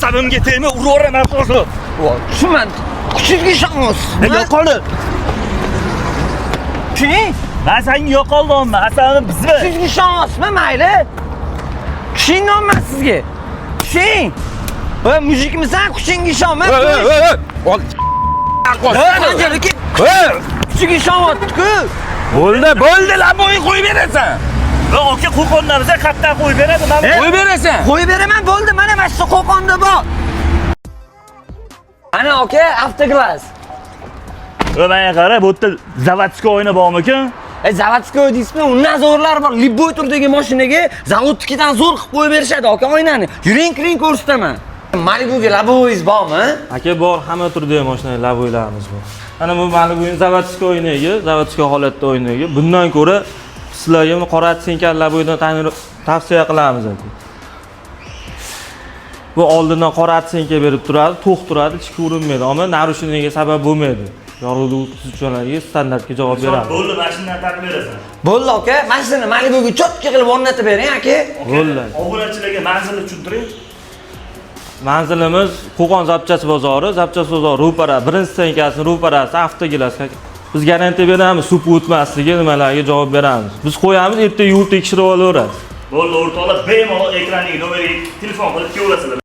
asabimga tegma, uraveraman hozir. Tushunman. Kuchingizga ishonmaysiz. Yo'qoldi. Tushing. Men senga yo'qoldim, asabim bizmi? Kuchingizga ishonmaysizmi, mayli? Tushingman sizga. Tushing. Voy, mujikmisan, kuchingga ishonma. Ol. Qanchalik kuchingga ishonyapti-ku. Bo'ldi, labo'yi qo'yib berasan. Aka qo'qonlarga qatdan qo'yib beradi, men qo'yib berasan. Qo'yib beraman, bo'ldi. Mana shu qo'qonda bor. Ana aka, avtoglas. Menga qara, bu yerda zavodskiy o'yini bormi-ku? Zavodskiy deysizmi? Undan zo'rlar bor. Libboy turdagi mashinaga zavodskidan zo'r qilib qo'yib berishadi aka o'ynani. Yuring ko'rsataman. Malibuga laboyingiz bormi? Aka bor, hamma turdagi mashina laboylarimiz bor. Ana bu Malibuning zavodskiy o'yiniga, zavodskiy holatda o'yiniga bundan ko'ra sizlarga qora atsinkan laboydan tavsiya qilamiz aka. Bu oldindan qora atsinka berib turadi, to'q turadi, ichki urinmaydi. Ammo narushiniga sabab bo'lmaydi. Yorug'lik tuzuvchilarga standartga javob beradi. Bo'ldi, mashinadan taqib berasan. Bo'ldi aka, mashinani Malibuga cho'tka qilib o'rnatib bering aka. Bo'ldi. Obunachilarga manzilni tushuntiring. Manzilimiz Qo'qon Zapchas bozori, Zapchas bozori ro'para, birinchi stankasi ro'parasi avtoglas. Biz garantiya beramiz, suv o'tmasligi, nimalarga javob beramiz. Biz qo'yamiz, erta yuvib tekshirib olaverasiz. Bo'ldi, o'rtoqlar, bemalol ekraniga nomeriga telefon qilib kelaverasizlar.